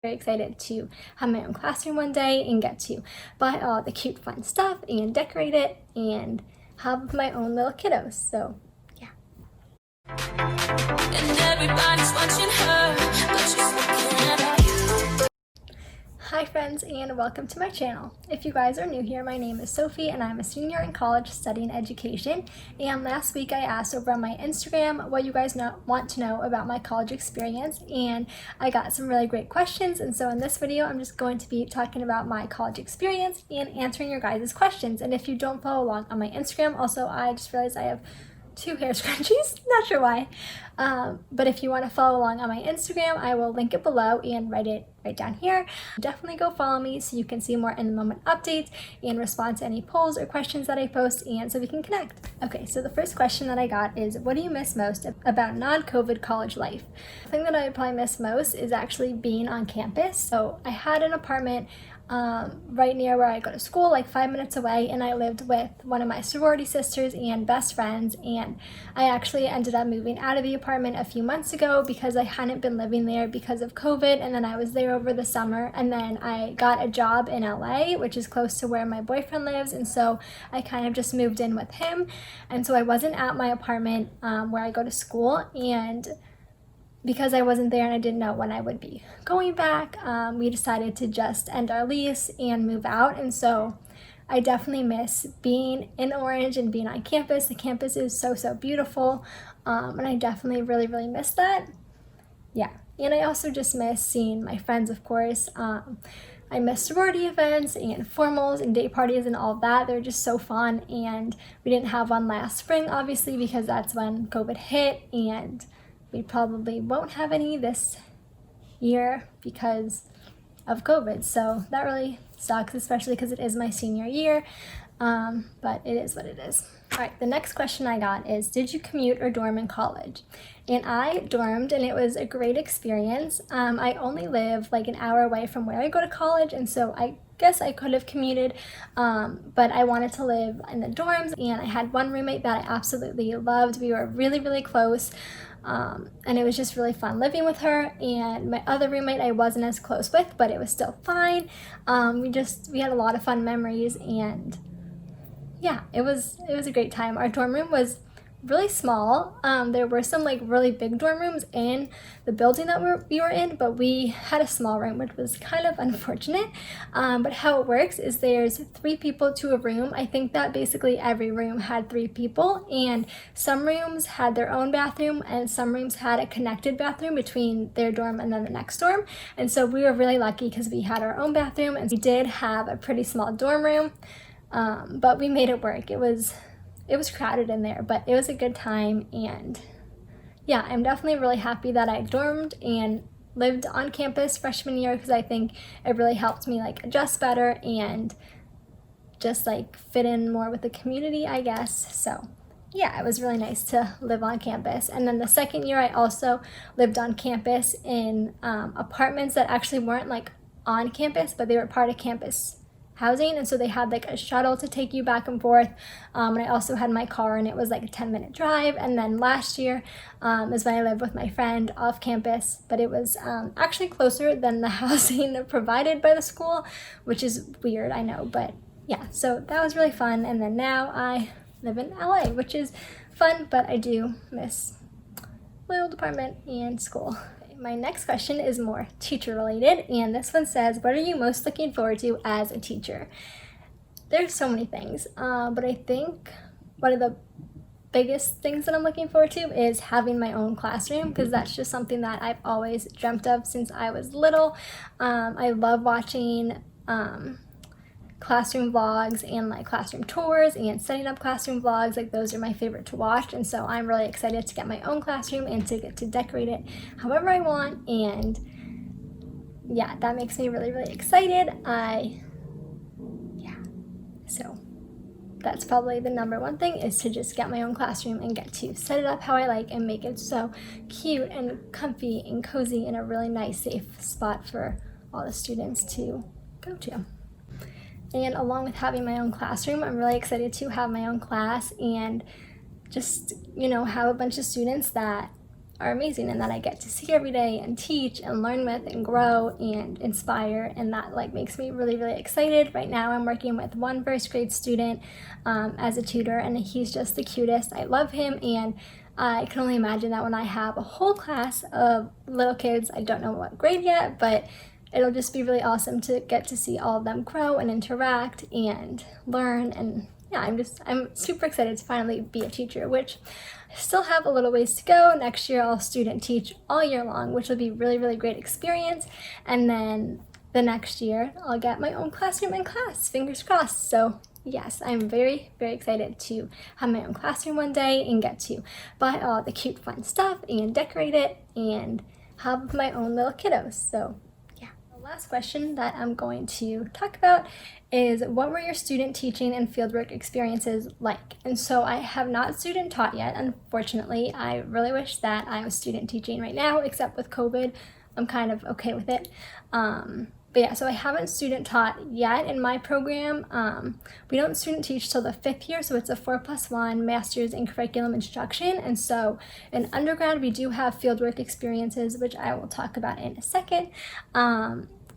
Very excited to have my own classroom one day and get to buy all the cute fun stuff and decorate it and have my own little kiddos. So yeah. And everybody's watching her, but she's looking at you. Hi friends, and welcome to my channel. If you guys are new here, my name is Sophie and I'm a senior in college studying education. And last week I asked over on my Instagram what you guys want to know about my college experience, and I got some really great questions. And so in this video I'm just going to be talking about my college experience and answering your guys' questions. And if you don't follow along on my Instagram, also I just realized I have 2 hair scrunchies, not sure why, but if you want to follow along on my Instagram, I will link it below and write it right down here. Definitely go follow me so you can see more in the moment updates and respond to any polls or questions that I post, and so we can connect. Okay, so the first question that I got is, what do you miss most about non-COVID college life? The thing that I probably miss most is actually being on campus. So I had an apartment right near where I go to school, like 5 minutes away, and I lived with one of my sorority sisters and best friends, and I actually ended up moving out of the apartment a few months ago because I hadn't been living there because of COVID, and then I was there over the summer, and then I got a job in LA, which is close to where my boyfriend lives, and so I kind of just moved in with him, and so I wasn't at my apartment where I go to school, and because I wasn't there and I didn't know when I would be going back, we decided to just end our lease and move out. And so I definitely miss being in Orange and being on campus. The campus is so beautiful, and I definitely really miss that. Yeah, and I also just miss seeing my friends, of course. I miss sorority events and formals and day parties and all of that. They're just so fun, and we didn't have one last spring, obviously, because that's when COVID hit, and we probably won't have any this year because of COVID. So that really sucks, especially because it is my senior year, but it is what it is. All right, the next question I got is, did you commute or dorm in college? And I dormed, and it was a great experience. I only live like an hour away from where I go to college, and so I guess I could have commuted, but I wanted to live in the dorms, and I had one roommate that I absolutely loved. We were really close, and it was just really fun living with her. And my other roommate I wasn't as close with, but it was still fine. We had a lot of fun memories, and yeah, it was a great time. Our dorm room was really small. There were some like really big dorm rooms in the building that we were in, but we had a small room, which was kind of unfortunate. But how it works is there's 3 people to a room. I think that basically every room had 3 people, and some rooms had their own bathroom and some rooms had a connected bathroom between their dorm and then the next dorm. And so we were really lucky because we had our own bathroom, and we did have a pretty small dorm room, but we made it work. It was crowded in there, but it was a good time. And yeah, I'm definitely really happy that I dormed and lived on campus freshman year, because I think it really helped me like adjust better and just like fit in more with the community, I guess. So yeah, it was really nice to live on campus. And then the second year I also lived on campus in apartments that actually weren't like on campus, but they were part of campus housing, and so they had like a shuttle to take you back and forth, and I also had my car, and it was like a 10-minute drive. And then last year is when I lived with my friend off campus, but it was actually closer than the housing provided by the school, which is weird, I know, but yeah, so that was really fun. And then now I live in LA, which is fun, but I do miss my old apartment and school. My next question is more teacher related, and this one says, what are you most looking forward to as a teacher? There's so many things, but I think one of the biggest things that I'm looking forward to is having my own classroom, because that's just something that I've always dreamt of since I was little. I love watching classroom vlogs and like classroom tours and setting up classroom vlogs. Like, those are my favorite to watch, and so I'm really excited to get my own classroom and to get to decorate it however I want. And yeah, that makes me really excited. So that's probably the number one thing, is to just get my own classroom and get to set it up how I like and make it so cute and comfy and cozy and a really nice safe spot for all the students to go to. And along with having my own classroom, I'm really excited to have my own class and just, have a bunch of students that are amazing and that I get to see every day and teach and learn with and grow and inspire, and that like makes me really, really excited. Right now I'm working with one first grade student as a tutor, and he's just the cutest. I love him, and I can only imagine that when I have a whole class of little kids, I don't know what grade yet, but it'll just be really awesome to get to see all of them grow and interact and learn. And yeah, I'm super excited to finally be a teacher, which I still have a little ways to go. Next year I'll student teach all year long, which will be really, really great experience. And then the next year I'll get my own classroom and class, fingers crossed. So yes, I'm very, very excited to have my own classroom one day and get to buy all the cute fun stuff and decorate it and have my own little kiddos. So last question that I'm going to talk about is, what were your student teaching and fieldwork experiences like? And so I have not student taught yet, unfortunately. I really wish that I was student teaching right now, except with COVID, I'm kind of okay with it. But yeah, so I haven't student taught yet in my program. We don't student teach till the 5th year, so it's a 4+1 master's in curriculum instruction. And so in undergrad, we do have fieldwork experiences, which I will talk about in a second.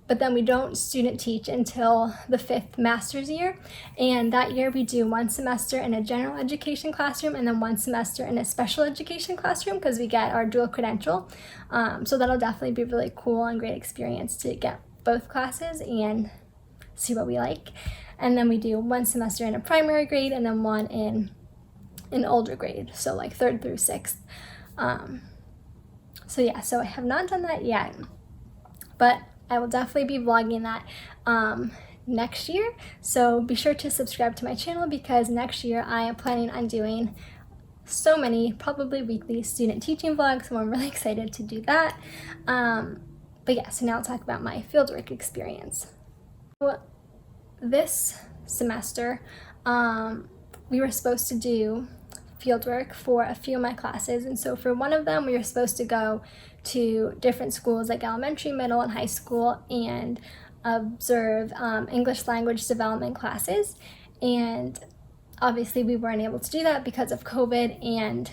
But then we don't student teach until the 5th master's year. And that year we do 1 semester in a general education classroom and then 1 semester in a special education classroom, because we get our dual credential. So that'll definitely be really cool and great experience to get both classes and see what we like. And then we do 1 semester in a primary grade and then 1 in an older grade, so like 3rd through 6th. So yeah, so I have not done that yet, but I will definitely be vlogging that next year. So be sure to subscribe to my channel, because next year I am planning on doing so many, probably weekly student teaching vlogs, so I'm really excited to do that. But yeah, so now I'll talk about my fieldwork experience. So this semester, we were supposed to do fieldwork for a few of my classes. And so for one of them, we were supposed to go to different schools like elementary, middle, and high school and observe English language development classes. And obviously we weren't able to do that because of COVID, and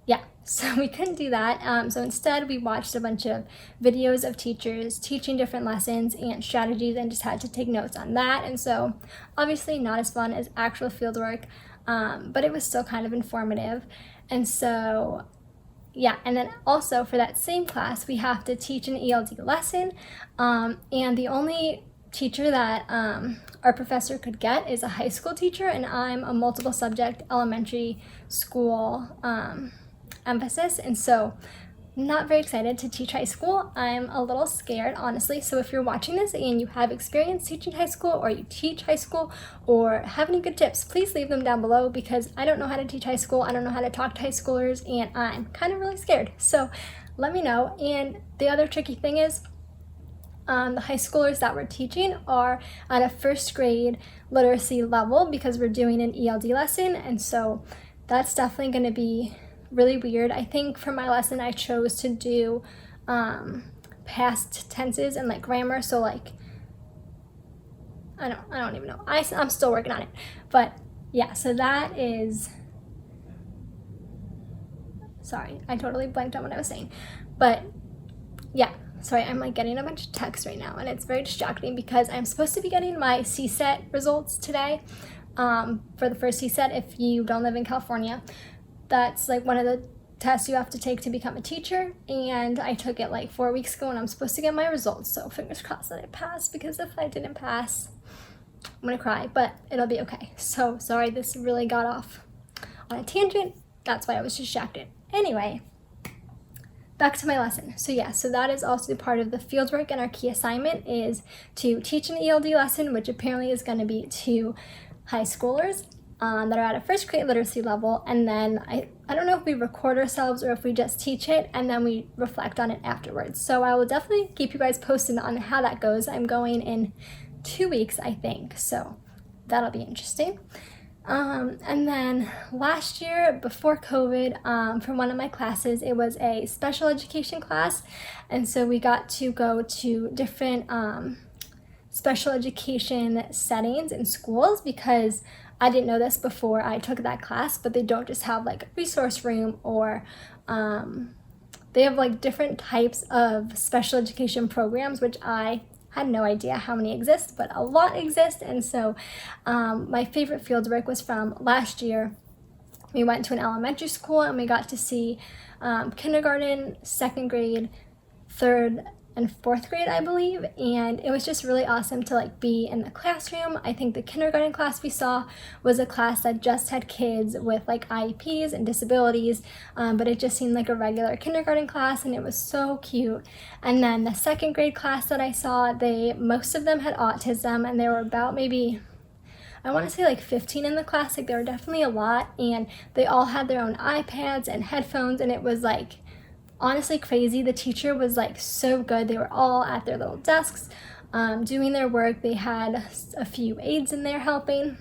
yeah, so we couldn't do that. So instead we watched a bunch of videos of teachers teaching different lessons and strategies and just had to take notes on that. And so obviously not as fun as actual fieldwork, but it was still kind of informative. And so yeah, and then also for that same class, we have to teach an ELD lesson. And the only teacher that our professor could get is a high school teacher, and I'm a multiple subject elementary school emphasis, and so not very excited to teach high school. I'm a little scared, honestly. So if you're watching this and you have experience teaching high school, or you teach high school, or have any good tips, please leave them down below, because I don't know how to teach high school. I don't know how to talk to high schoolers, and I'm kind of really scared. So let me know. And the other tricky thing is, the high schoolers that we're teaching are at a 1st grade literacy level, because we're doing an ELD lesson, and so that's definitely going to be really weird. I think for my lesson I chose to do past tenses and like grammar, so like I don't even know. I'm still working on it, but yeah, so that is, sorry, I totally blanked on what I was saying, but yeah, sorry, I'm like getting a bunch of texts right now, and it's very distracting because I'm supposed to be getting my CSET results today, for the first CSET. If you don't live in California, that's like one of the tests you have to take to become a teacher, and I took it like 4 weeks ago, and I'm supposed to get my results, so fingers crossed that it passed, because if I didn't pass, I'm gonna cry, but it'll be okay. So sorry, this really got off on a tangent. That's why I was distracted. Anyway, back to my lesson. So yeah, so that is also part of the fieldwork, and our key assignment is to teach an ELD lesson, which apparently is going to be to high schoolers that are at a 1st grade literacy level. And then I don't know if we record ourselves or if we just teach it and then we reflect on it afterwards. So I will definitely keep you guys posted on how that goes. I'm going in 2 weeks, I think, so that'll be interesting. And then last year, before COVID, for one of my classes, it was a special education class, and so we got to go to different special education settings in schools, because I didn't know this before I took that class, but they don't just have like a resource room or they have like different types of special education programs, which I had no idea how many exist, but a lot exist. And so my favorite field work was from last year. We went to an elementary school and we got to see kindergarten, second grade, third and fourth grade, I believe, and it was just really awesome to like be in the classroom. I think the kindergarten class we saw was a class that just had kids with like IEPs and disabilities, but it just seemed like a regular kindergarten class, and it was so cute. And then the second grade class that I saw, most of them had autism, and there were about maybe, I want to say like 15 in the class. Like there were definitely a lot, and they all had their own iPads and headphones, and it was like honestly crazy. The teacher was like so good. They were all at their little desks doing their work. They had a few aides in there helping.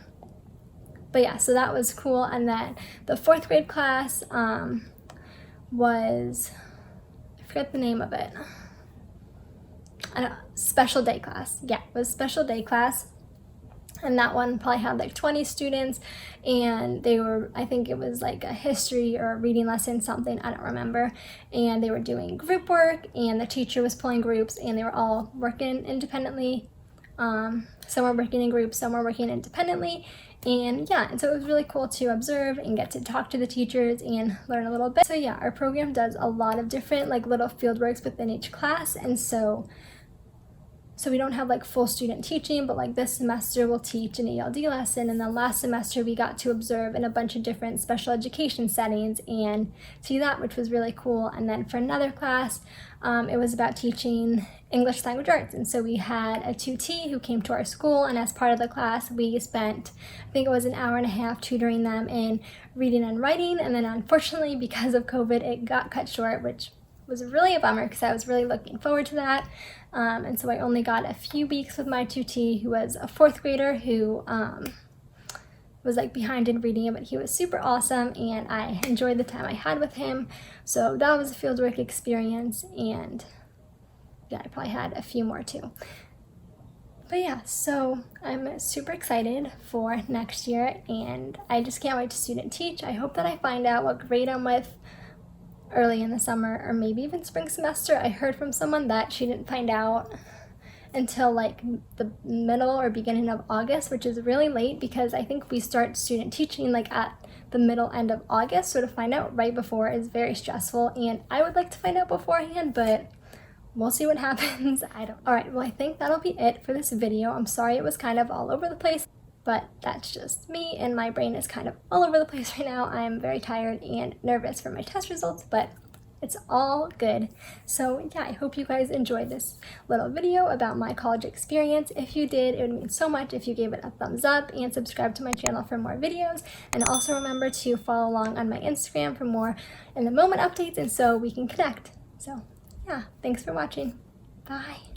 But yeah, so that was cool. And then the fourth grade class was, I forget the name of it. Special day class. Yeah, it was special day class. And that one probably had like 20 students, and they were, I think it was like a history or a reading lesson, something, I don't remember. And they were doing group work, and the teacher was pulling groups, and they were all working independently. Some were working in groups, some were working independently. And yeah, and so it was really cool to observe and get to talk to the teachers and learn a little bit. So yeah, our program does a lot of different like little field works within each class, and so we don't have like full student teaching, but like this semester we'll teach an ELD lesson, and then last semester we got to observe in a bunch of different special education settings and see that, which was really cool. And then for another class, it was about teaching English language arts, and so we had a tutee who came to our school, and as part of the class we spent, I think it was an hour and a half tutoring them in reading and writing. And then unfortunately, because of COVID, it got cut short, which was really a bummer because I was really looking forward to that. And so I only got a few weeks with my tutee, who was a fourth grader who was like behind in reading, but he was super awesome, and I enjoyed the time I had with him. So that was a fieldwork experience, and yeah, I probably had a few more too. But yeah, so I'm super excited for next year, and I just can't wait to student teach. I hope that I find out what grade I'm with early in the summer, or maybe even spring semester. I heard from someone that she didn't find out until like the middle or beginning of August, which is really late because I think we start student teaching like at the middle end of August. So to find out right before is very stressful, and I would like to find out beforehand, but we'll see what happens. Alright, well I think that'll be it for this video. I'm sorry it was kind of all over the place, but that's just me, and my brain is kind of all over the place right now. I'm very tired and nervous for my test results, but it's all good. So yeah, I hope you guys enjoyed this little video about my college experience. If you did, it would mean so much if you gave it a thumbs up and subscribe to my channel for more videos. And also remember to follow along on my Instagram for more in the moment updates, and so we can connect. So yeah, thanks for watching. Bye.